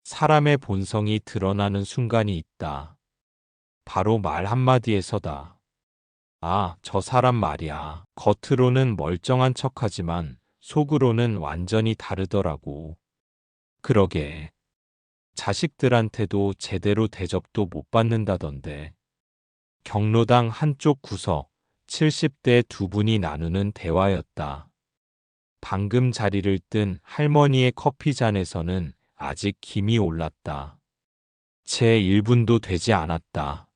사람의 본성이 드러나는 순간이 있다. 바로 말 한마디에서다. 아, 저 사람 말이야. 겉으로는 멀쩡한 척하지만 속으로는 완전히 다르더라고. 그러게. 자식들한테도 제대로 대접도 못 받는다던데. 경로당 한쪽 구석, 70대 두 분이 나누는 대화였다. 방금 자리를 뜬 할머니의 커피잔에서는 아직 김이 올랐다. 채 1분도 되지 않았다.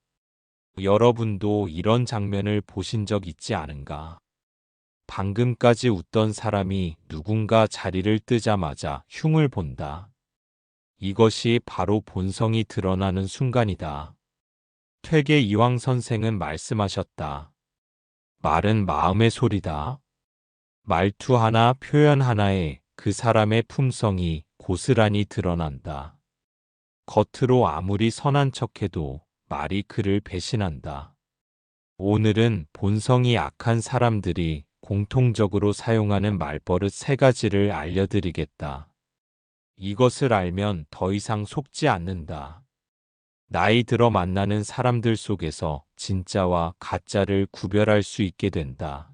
여러분도 이런 장면을 보신 적 있지 않은가? 방금까지 웃던 사람이 누군가 자리를 뜨자마자 흉을 본다. 이것이 바로 본성이 드러나는 순간이다. 퇴계 이황 선생은 말씀하셨다. 말은 마음의 소리다. 말투 하나, 표현 하나에 그 사람의 품성이 고스란히 드러난다. 겉으로 아무리 선한 척해도 말이 그를 배신한다. 오늘은 본성이 악한 사람들이 공통적으로 사용하는 말버릇 3가지를 알려드리겠다. 이것을 알면 더 이상 속지 않는다. 나이 들어 만나는 사람들 속에서 진짜와 가짜를 구별할 수 있게 된다.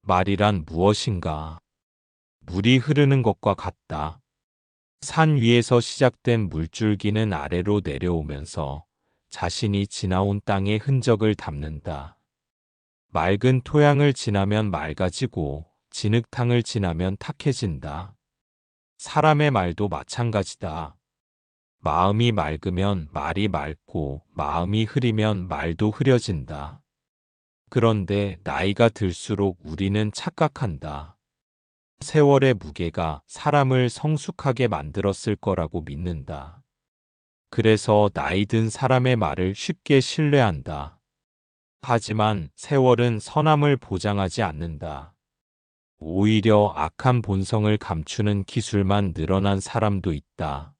말이란 무엇인가? 물이 흐르는 것과 같다. 산 위에서 시작된 물줄기는 아래로 내려오면서 자신이 지나온 땅의 흔적을 담는다. 맑은 토양을 지나면 맑아지고 진흙탕을 지나면 탁해진다. 사람의 말도 마찬가지다. 마음이 맑으면 말이 맑고 마음이 흐리면 말도 흐려진다. 그런데 나이가 들수록 우리는 착각한다. 세월의 무게가 사람을 성숙하게 만들었을 거라고 믿는다. 그래서 나이 든 사람의 말을 쉽게 신뢰한다. 하지만 세월은 선함을 보장하지 않는다. 오히려 악한 본성을 감추는 기술만 늘어난 사람도 있다.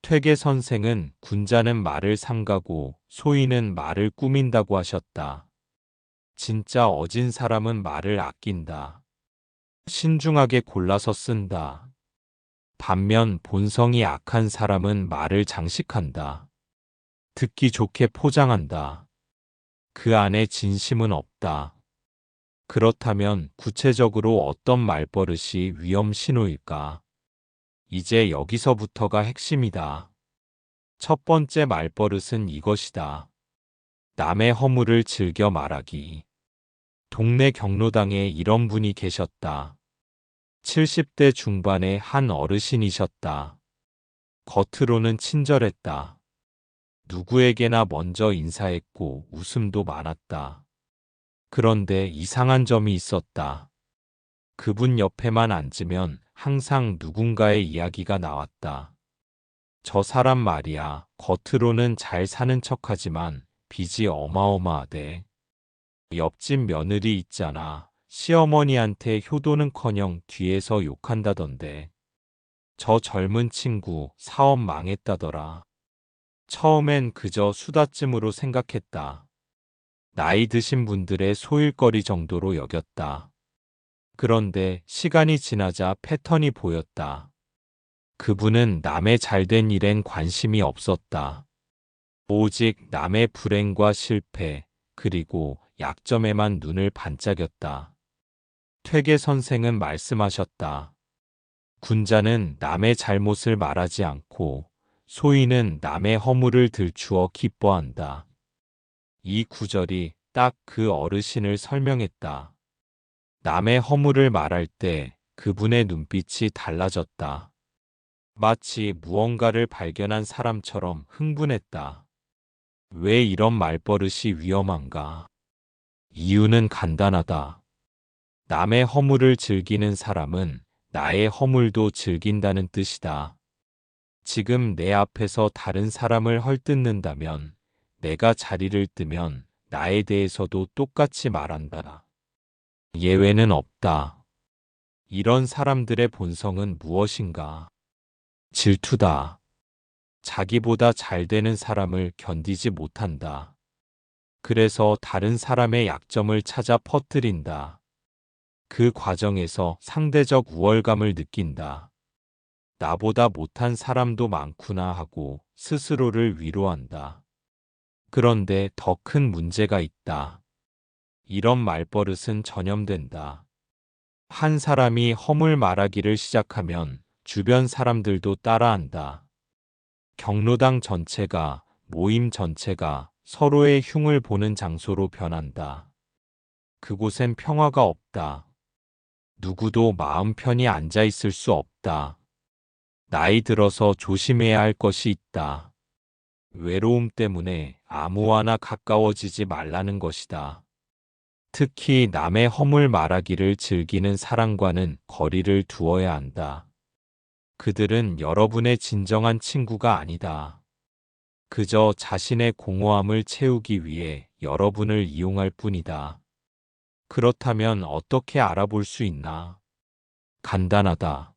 퇴계 선생은 군자는 말을 삼가고 소인은 말을 꾸민다고 하셨다. 진짜 어진 사람은 말을 아낀다. 신중하게 골라서 쓴다. 반면 본성이 악한 사람은 말을 장식한다. 듣기 좋게 포장한다. 그 안에 진심은 없다. 그렇다면 구체적으로 어떤 말버릇이 위험 신호일까? 이제 여기서부터가 핵심이다. 첫 번째 말버릇은 이것이다. 남의 허물을 즐겨 말하기. 동네 경로당에 이런 분이 계셨다. 70대 중반의 한 어르신이셨다. 겉으로는 친절했다. 누구에게나 먼저 인사했고 웃음도 많았다. 그런데 이상한 점이 있었다. 그분 옆에만 앉으면 항상 누군가의 이야기가 나왔다. 저 사람 말이야, 겉으로는 잘 사는 척하지만 빚이 어마어마하대. 옆집 며느리 있잖아. 시어머니한테 효도는커녕 뒤에서 욕한다던데. 저 젊은 친구 사업 망했다더라. 처음엔 그저 수다쯤으로 생각했다. 나이 드신 분들의 소일거리 정도로 여겼다. 그런데 시간이 지나자 패턴이 보였다. 그분은 남의 잘된 일엔 관심이 없었다. 오직 남의 불행과 실패, 그리고 약점에만 눈을 반짝였다. 퇴계 선생은 말씀하셨다. 군자는 남의 잘못을 말하지 않고 소인은 남의 허물을 들추어 기뻐한다. 이 구절이 딱 그 어르신을 설명했다. 남의 허물을 말할 때 그분의 눈빛이 달라졌다. 마치 무언가를 발견한 사람처럼 흥분했다. 왜 이런 말버릇이 위험한가? 이유는 간단하다. 남의 허물을 즐기는 사람은 나의 허물도 즐긴다는 뜻이다. 지금 내 앞에서 다른 사람을 헐뜯는다면 내가 자리를 뜨면 나에 대해서도 똑같이 말한다. 예외는 없다. 이런 사람들의 본성은 무엇인가? 질투다. 자기보다 잘 되는 사람을 견디지 못한다. 그래서 다른 사람의 약점을 찾아 퍼뜨린다. 그 과정에서 상대적 우월감을 느낀다. 나보다 못한 사람도 많구나 하고 스스로를 위로한다. 그런데 더 큰 문제가 있다. 이런 말버릇은 전염된다. 한 사람이 허물 말하기를 시작하면 주변 사람들도 따라한다. 경로당 전체가, 모임 전체가 서로의 흉을 보는 장소로 변한다. 그곳엔 평화가 없다. 누구도 마음 편히 앉아 있을 수 없다. 나이 들어서 조심해야 할 것이 있다. 외로움 때문에 아무와나 가까워지지 말라는 것이다. 특히 남의 허물 말하기를 즐기는 사람과는 거리를 두어야 한다. 그들은 여러분의 진정한 친구가 아니다. 그저 자신의 공허함을 채우기 위해 여러분을 이용할 뿐이다. 그렇다면 어떻게 알아볼 수 있나? 간단하다.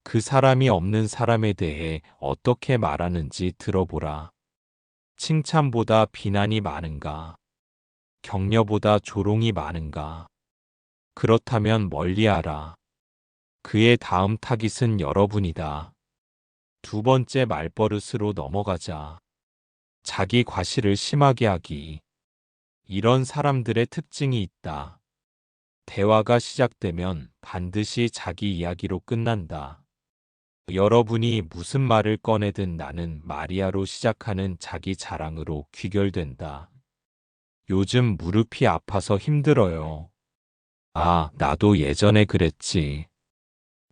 그 사람이 없는 사람에 대해 어떻게 말하는지 들어보라. 칭찬보다 비난이 많은가? 격려보다 조롱이 많은가? 그렇다면 멀리하라. 그의 다음 타깃은 여러분이다. 두 번째 말버릇으로 넘어가자. 자기 과시를 심하게 하기. 이런 사람들의 특징이 있다. 대화가 시작되면 반드시 자기 이야기로 끝난다. 여러분이 무슨 말을 꺼내든 나는 마리아로 시작하는 자기 자랑으로 귀결된다. 요즘 무릎이 아파서 힘들어요. 아, 나도 예전에 그랬지.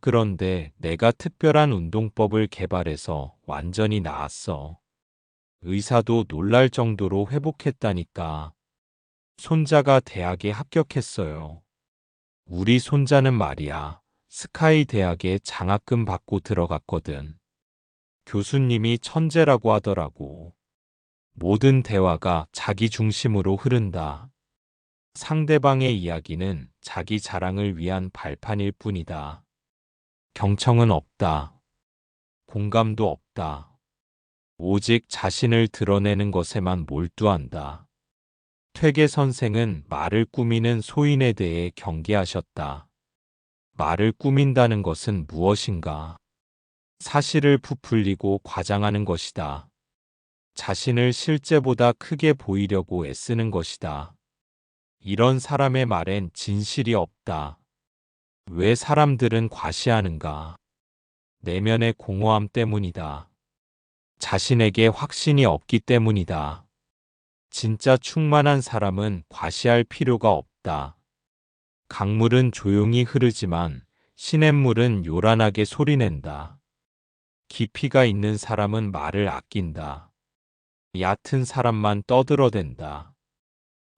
그런데 내가 특별한 운동법을 개발해서 완전히 나았어. 의사도 놀랄 정도로 회복했다니까. 손자가 대학에 합격했어요. 우리 손자는 말이야. 스카이 대학에 장학금 받고 들어갔거든. 교수님이 천재라고 하더라고. 모든 대화가 자기 중심으로 흐른다. 상대방의 이야기는 자기 자랑을 위한 발판일 뿐이다. 경청은 없다. 공감도 없다. 오직 자신을 드러내는 것에만 몰두한다. 퇴계 선생은 말을 꾸미는 소인에 대해 경계하셨다. 말을 꾸민다는 것은 무엇인가? 사실을 부풀리고 과장하는 것이다. 자신을 실제보다 크게 보이려고 애쓰는 것이다. 이런 사람의 말엔 진실이 없다. 왜 사람들은 과시하는가? 내면의 공허함 때문이다. 자신에게 확신이 없기 때문이다. 진짜 충만한 사람은 과시할 필요가 없다. 강물은 조용히 흐르지만 시냇물은 요란하게 소리낸다. 깊이가 있는 사람은 말을 아낀다. 얕은 사람만 떠들어댄다.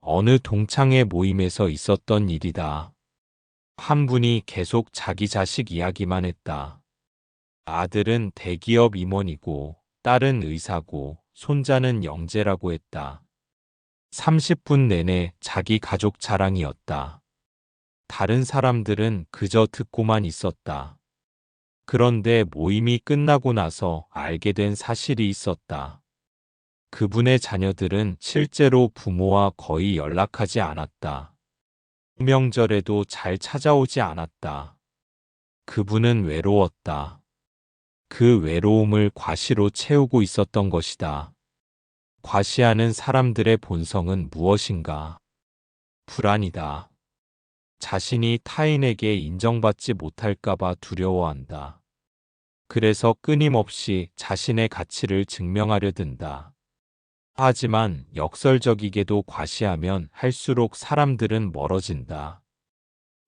어느 동창회 모임에서 있었던 일이다. 한 분이 계속 자기 자식 이야기만 했다. 아들은 대기업 임원이고, 딸은 의사고, 손자는 영재라고 했다. 30분 내내 자기 가족 자랑이었다. 다른 사람들은 그저 듣고만 있었다. 그런데 모임이 끝나고 나서 알게 된 사실이 있었다. 그분의 자녀들은 실제로 부모와 거의 연락하지 않았다. 명절에도 잘 찾아오지 않았다. 그분은 외로웠다. 그 외로움을 과시로 채우고 있었던 것이다. 과시하는 사람들의 본성은 무엇인가? 불안이다. 자신이 타인에게 인정받지 못할까봐 두려워한다. 그래서 끊임없이 자신의 가치를 증명하려 든다. 하지만 역설적이게도 과시하면 할수록 사람들은 멀어진다.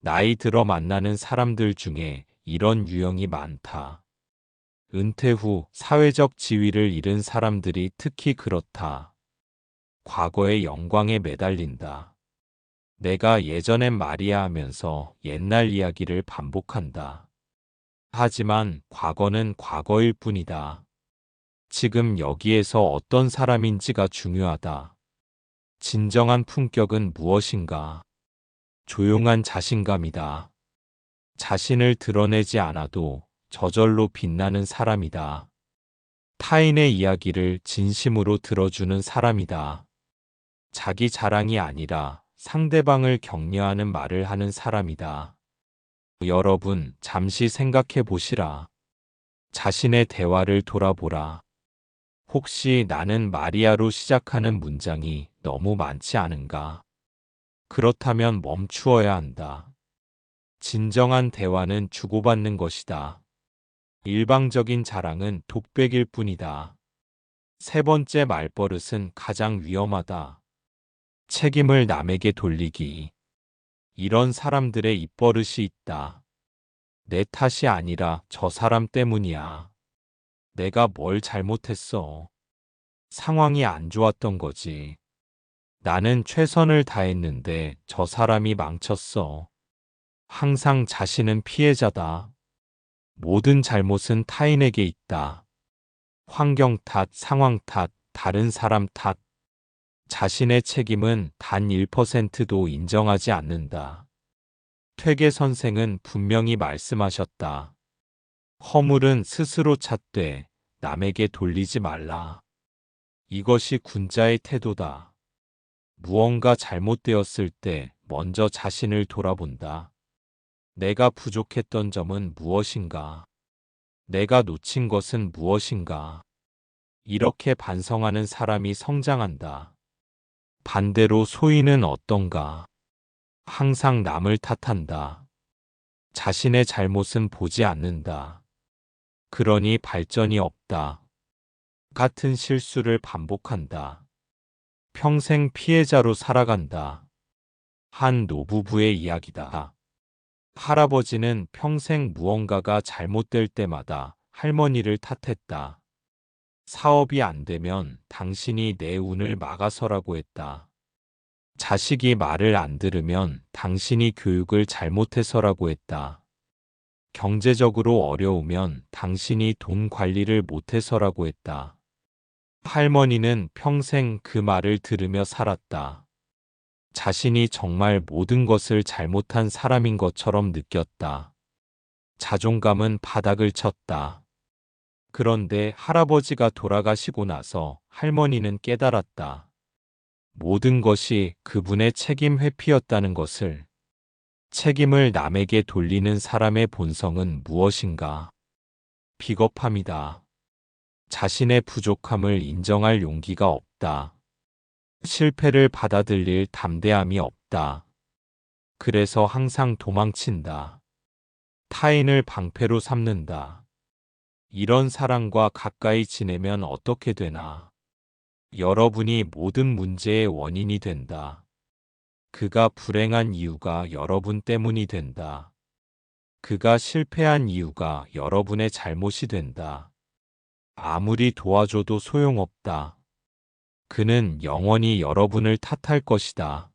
나이 들어 만나는 사람들 중에 이런 유형이 많다. 은퇴 후 사회적 지위를 잃은 사람들이 특히 그렇다. 과거의 영광에 매달린다. 내가 예전엔 말이야 하면서 옛날 이야기를 반복한다. 하지만 과거는 과거일 뿐이다. 지금 여기에서 어떤 사람인지가 중요하다. 진정한 품격은 무엇인가? 조용한 자신감이다. 자신을 드러내지 않아도 저절로 빛나는 사람이다. 타인의 이야기를 진심으로 들어주는 사람이다. 자기 자랑이 아니라 상대방을 격려하는 말을 하는 사람이다. 여러분, 잠시 생각해 보시라. 자신의 대화를 돌아보라. 혹시 나는 마리아로 시작하는 문장이 너무 많지 않은가? 그렇다면 멈추어야 한다. 진정한 대화는 주고받는 것이다. 일방적인 자랑은 독백일 뿐이다. 세 번째 말버릇은 가장 위험하다. 책임을 남에게 돌리기. 이런 사람들의 입버릇이 있다. 내 탓이 아니라 저 사람 때문이야. 내가 뭘 잘못했어. 상황이 안 좋았던 거지. 나는 최선을 다했는데 저 사람이 망쳤어. 항상 자신은 피해자다. 모든 잘못은 타인에게 있다. 환경 탓, 상황 탓, 다른 사람 탓. 자신의 책임은 단 1%도 인정하지 않는다. 퇴계 선생은 분명히 말씀하셨다. 허물은 스스로 찾되 남에게 돌리지 말라. 이것이 군자의 태도다. 무언가 잘못되었을 때 먼저 자신을 돌아본다. 내가 부족했던 점은 무엇인가? 내가 놓친 것은 무엇인가? 이렇게 반성하는 사람이 성장한다. 반대로 소인은 어떤가? 항상 남을 탓한다. 자신의 잘못은 보지 않는다. 그러니 발전이 없다. 같은 실수를 반복한다. 평생 피해자로 살아간다. 한 노부부의 이야기다. 할아버지는 평생 무언가가 잘못될 때마다 할머니를 탓했다. 사업이 안 되면 당신이 내 운을 막아서라고 했다. 자식이 말을 안 들으면 당신이 교육을 잘못해서라고 했다. 경제적으로 어려우면 당신이 돈 관리를 못해서라고 했다. 할머니는 평생 그 말을 들으며 살았다. 자신이 정말 모든 것을 잘못한 사람인 것처럼 느꼈다. 자존감은 바닥을 쳤다. 그런데 할아버지가 돌아가시고 나서 할머니는 깨달았다. 모든 것이 그분의 책임 회피였다는 것을. 책임을 남에게 돌리는 사람의 본성은 무엇인가? 비겁함이다. 자신의 부족함을 인정할 용기가 없다. 실패를 받아들일 담대함이 없다. 그래서 항상 도망친다. 타인을 방패로 삼는다. 이런 사람과 가까이 지내면 어떻게 되나? 여러분이 모든 문제의 원인이 된다. 그가 불행한 이유가 여러분 때문이 된다. 그가 실패한 이유가 여러분의 잘못이 된다. 아무리 도와줘도 소용없다. 그는 영원히 여러분을 탓할 것이다.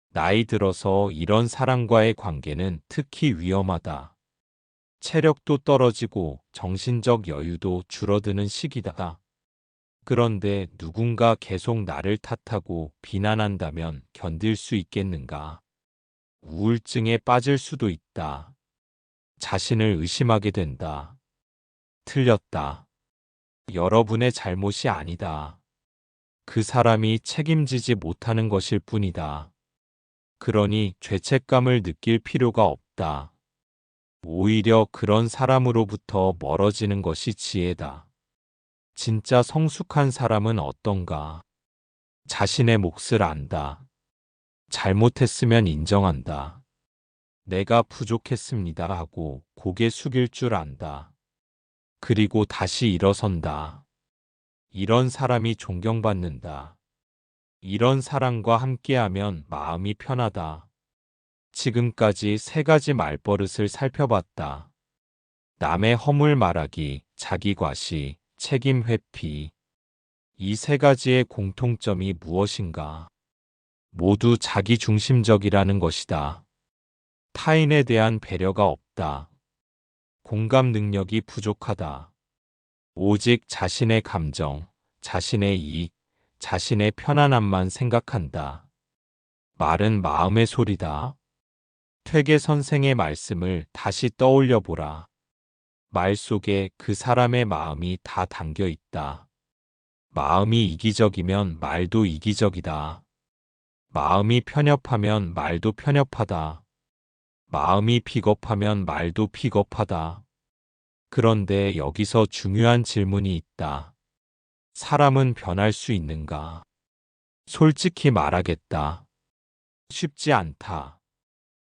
나이 들어서 이런 사람과의 관계는 특히 위험하다. 체력도 떨어지고 정신적 여유도 줄어드는 시기다. 그런데 누군가 계속 나를 탓하고 비난한다면 견딜 수 있겠는가? 우울증에 빠질 수도 있다. 자신을 의심하게 된다. 틀렸다. 여러분의 잘못이 아니다. 그 사람이 책임지지 못하는 것일 뿐이다. 그러니 죄책감을 느낄 필요가 없다. 오히려 그런 사람으로부터 멀어지는 것이 지혜다. 진짜 성숙한 사람은 어떤가? 자신의 몫을 안다. 잘못했으면 인정한다. 내가 부족했습니다 하고 고개 숙일 줄 안다. 그리고 다시 일어선다. 이런 사람이 존경받는다. 이런 사람과 함께하면 마음이 편하다. 지금까지 세 가지 말버릇을 살펴봤다. 남의 허물 말하기, 자기 과시, 책임 회피. 이 세 가지의 공통점이 무엇인가? 모두 자기 중심적이라는 것이다. 타인에 대한 배려가 없다. 공감 능력이 부족하다. 오직 자신의 감정, 자신의 이익, 자신의 편안함만 생각한다. 말은 마음의 소리다. 퇴계 선생의 말씀을 다시 떠올려 보라. 말 속에 그 사람의 마음이 다 담겨 있다. 마음이 이기적이면 말도 이기적이다. 마음이 편협하면 말도 편협하다. 마음이 비겁하면 말도 비겁하다. 그런데 여기서 중요한 질문이 있다. 사람은 변할 수 있는가? 솔직히 말하겠다. 쉽지 않다.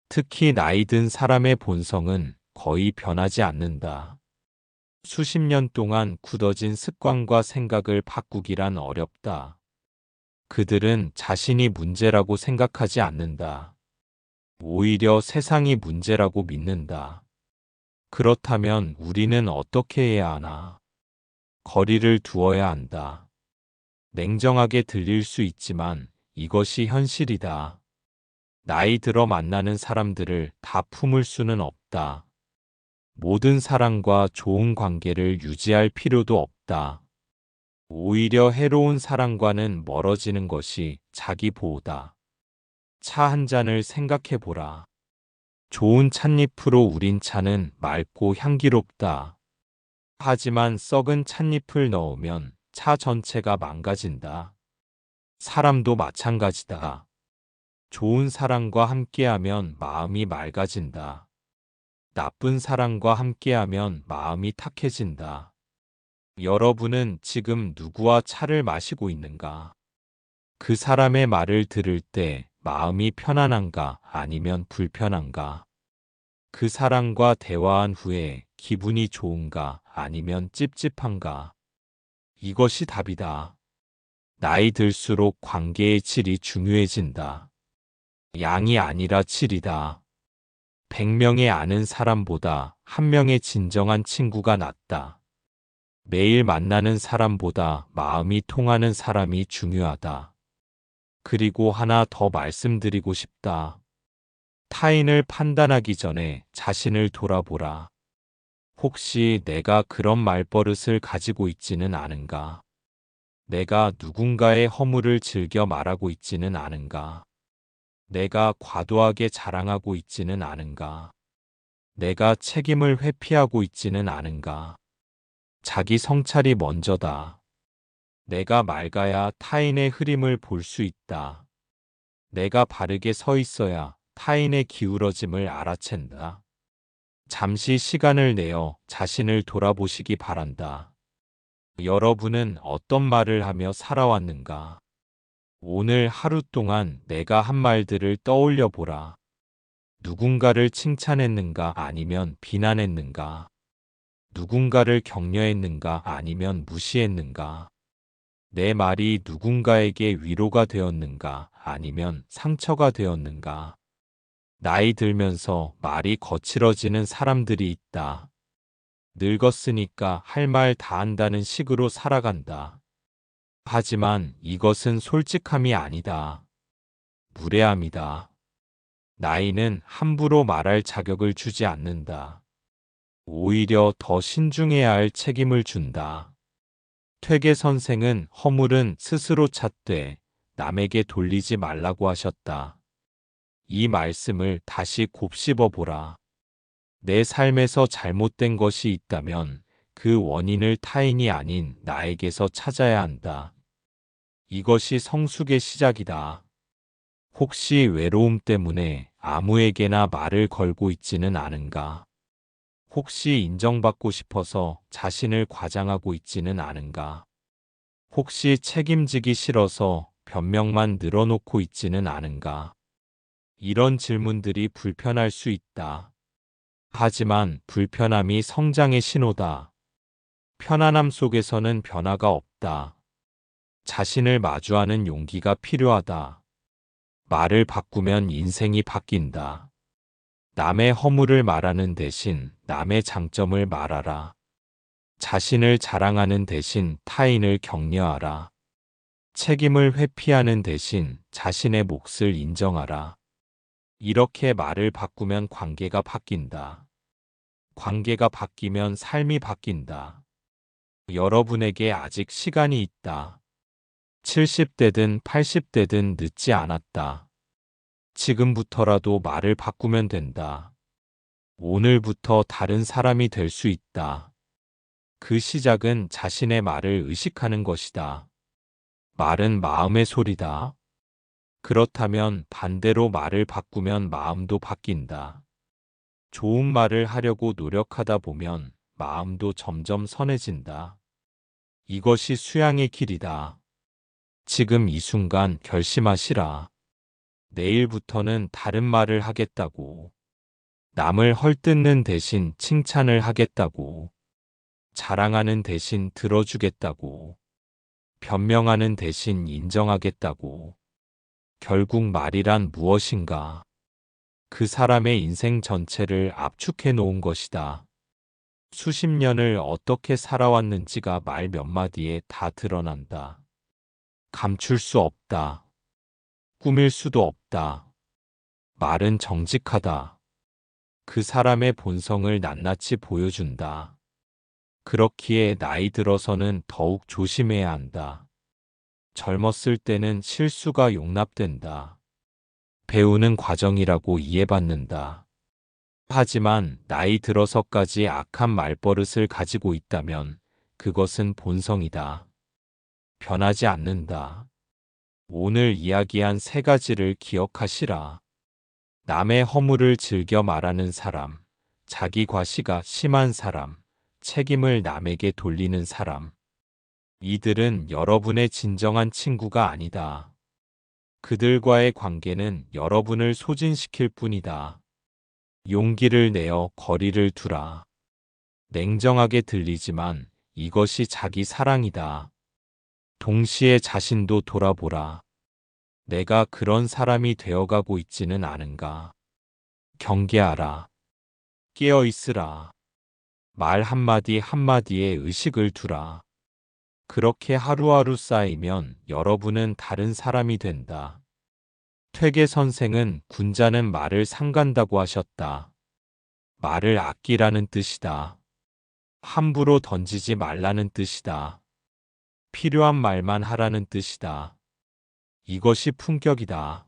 특히 나이 든 사람의 본성은 거의 변하지 않는다. 수십 년 동안 굳어진 습관과 생각을 바꾸기란 어렵다. 그들은 자신이 문제라고 생각하지 않는다. 오히려 세상이 문제라고 믿는다. 그렇다면 우리는 어떻게 해야 하나? 거리를 두어야 한다. 냉정하게 들릴 수 있지만 이것이 현실이다. 나이 들어 만나는 사람들을 다 품을 수는 없다. 모든 사람과 좋은 관계를 유지할 필요도 없다. 오히려 해로운 사람과는 멀어지는 것이 자기 보호다. 차 한 잔을 생각해 보라. 좋은 찻잎으로 우린 차는 맑고 향기롭다. 하지만 썩은 찻잎을 넣으면 차 전체가 망가진다. 사람도 마찬가지다. 좋은 사람과 함께하면 마음이 맑아진다. 나쁜 사람과 함께하면 마음이 탁해진다. 여러분은 지금 누구와 차를 마시고 있는가? 그 사람의 말을 들을 때 마음이 편안한가 아니면 불편한가? 그 사람과 대화한 후에 기분이 좋은가 아니면 찝찝한가? 이것이 답이다. 나이 들수록 관계의 질이 중요해진다. 양이 아니라 질이다. 100명의 아는 사람보다 1명의 진정한 친구가 낫다. 매일 만나는 사람보다 마음이 통하는 사람이 중요하다. 그리고 하나 더 말씀드리고 싶다. 타인을 판단하기 전에 자신을 돌아보라. 혹시 내가 그런 말버릇을 가지고 있지는 않은가? 내가 누군가의 허물을 즐겨 말하고 있지는 않은가? 내가 과도하게 자랑하고 있지는 않은가? 내가 책임을 회피하고 있지는 않은가? 자기 성찰이 먼저다. 내가 맑아야 타인의 흐림을 볼 수 있다. 내가 바르게 서 있어야 타인의 기울어짐을 알아챈다. 잠시 시간을 내어 자신을 돌아보시기 바란다. 여러분은 어떤 말을 하며 살아왔는가? 오늘 하루 동안 내가 한 말들을 떠올려 보라. 누군가를 칭찬했는가 아니면 비난했는가? 누군가를 격려했는가 아니면 무시했는가? 내 말이 누군가에게 위로가 되었는가 아니면 상처가 되었는가? 나이 들면서 말이 거칠어지는 사람들이 있다. 늙었으니까 할 말 다 한다는 식으로 살아간다. 하지만 이것은 솔직함이 아니다. 무례함이다. 나이는 함부로 말할 자격을 주지 않는다. 오히려 더 신중해야 할 책임을 준다. 퇴계 선생은 허물은 스스로 찾되 남에게 돌리지 말라고 하셨다. 이 말씀을 다시 곱씹어 보라. 내 삶에서 잘못된 것이 있다면 그 원인을 타인이 아닌 나에게서 찾아야 한다. 이것이 성숙의 시작이다. 혹시 외로움 때문에 아무에게나 말을 걸고 있지는 않은가? 혹시 인정받고 싶어서 자신을 과장하고 있지는 않은가? 혹시 책임지기 싫어서 변명만 늘어놓고 있지는 않은가? 이런 질문들이 불편할 수 있다. 하지만 불편함이 성장의 신호다. 편안함 속에서는 변화가 없다. 자신을 마주하는 용기가 필요하다. 말을 바꾸면 인생이 바뀐다. 남의 허물을 말하는 대신 남의 장점을 말하라. 자신을 자랑하는 대신 타인을 격려하라. 책임을 회피하는 대신 자신의 몫을 인정하라. 이렇게 말을 바꾸면 관계가 바뀐다. 관계가 바뀌면 삶이 바뀐다. 여러분에게 아직 시간이 있다. 70대든 80대든 늦지 않았다. 지금부터라도 말을 바꾸면 된다. 오늘부터 다른 사람이 될 수 있다. 그 시작은 자신의 말을 의식하는 것이다. 말은 마음의 소리다. 그렇다면 반대로 말을 바꾸면 마음도 바뀐다. 좋은 말을 하려고 노력하다 보면 마음도 점점 선해진다. 이것이 수양의 길이다. 지금 이 순간 결심하시라. 내일부터는 다른 말을 하겠다고. 남을 헐뜯는 대신 칭찬을 하겠다고. 자랑하는 대신 들어주겠다고. 변명하는 대신 인정하겠다고. 결국 말이란 무엇인가? 그 사람의 인생 전체를 압축해 놓은 것이다. 수십 년을 어떻게 살아왔는지가 말 몇 마디에 다 드러난다. 감출 수 없다. 꾸밀 수도 없다. 말은 정직하다. 그 사람의 본성을 낱낱이 보여준다. 그렇기에 나이 들어서는 더욱 조심해야 한다. 젊었을 때는 실수가 용납된다. 배우는 과정이라고 이해받는다. 하지만 나이 들어서까지 악한 말버릇을 가지고 있다면 그것은 본성이다. 변하지 않는다. 오늘 이야기한 세 가지를 기억하시라. 남의 허물을 즐겨 말하는 사람, 자기 과시가 심한 사람, 책임을 남에게 돌리는 사람. 이들은 여러분의 진정한 친구가 아니다. 그들과의 관계는 여러분을 소진시킬 뿐이다. 용기를 내어 거리를 두라. 냉정하게 들리지만 이것이 자기 사랑이다. 동시에 자신도 돌아보라. 내가 그런 사람이 되어가고 있지는 않은가. 경계하라. 깨어 있으라. 말 한마디 한마디에 의식을 두라. 그렇게 하루하루 쌓이면 여러분은 다른 사람이 된다. 퇴계 선생은 군자는 말을 삼간다고 하셨다. 말을 아끼라는 뜻이다. 함부로 던지지 말라는 뜻이다. 필요한 말만 하라는 뜻이다. 이것이 품격이다.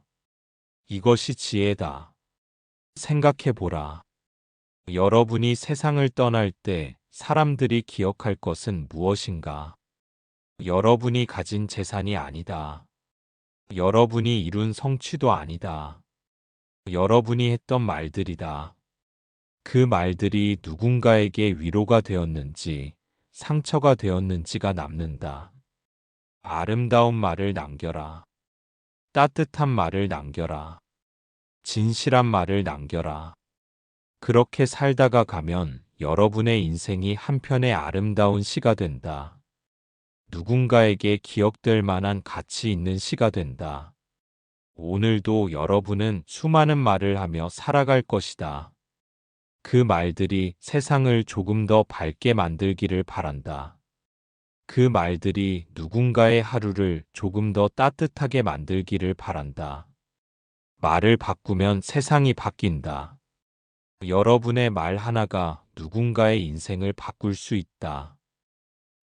이것이 지혜다. 생각해보라. 여러분이 세상을 떠날 때 사람들이 기억할 것은 무엇인가? 여러분이 가진 재산이 아니다. 여러분이 이룬 성취도 아니다. 여러분이 했던 말들이다. 그 말들이 누군가에게 위로가 되었는지 상처가 되었는지가 남는다. 아름다운 말을 남겨라. 따뜻한 말을 남겨라. 진실한 말을 남겨라. 그렇게 살다가 가면 여러분의 인생이 한편의 아름다운 시가 된다. 누군가에게 기억될 만한 가치 있는 시가 된다. 오늘도 여러분은 수많은 말을 하며 살아갈 것이다. 그 말들이 세상을 조금 더 밝게 만들기를 바란다. 그 말들이 누군가의 하루를 조금 더 따뜻하게 만들기를 바란다. 말을 바꾸면 세상이 바뀐다. 여러분의 말 하나가 누군가의 인생을 바꿀 수 있다.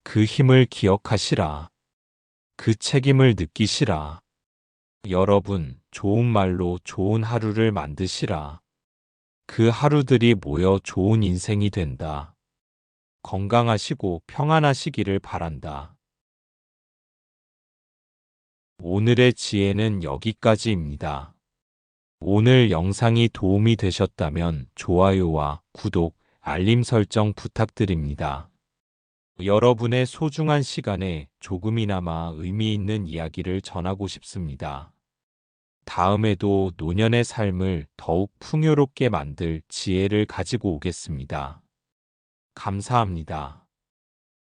그 힘을 기억하시라. 그 책임을 느끼시라. 여러분, 좋은 말로 좋은 하루를 만드시라. 그 하루들이 모여 좋은 인생이 된다. 건강하시고 평안하시기를 바란다. 오늘의 지혜는 여기까지입니다. 오늘 영상이 도움이 되셨다면 좋아요와 구독, 알림 설정 부탁드립니다. 여러분의 소중한 시간에 조금이나마 의미 있는 이야기를 전하고 싶습니다. 다음에도 노년의 삶을 더욱 풍요롭게 만들 지혜를 가지고 오겠습니다. 감사합니다.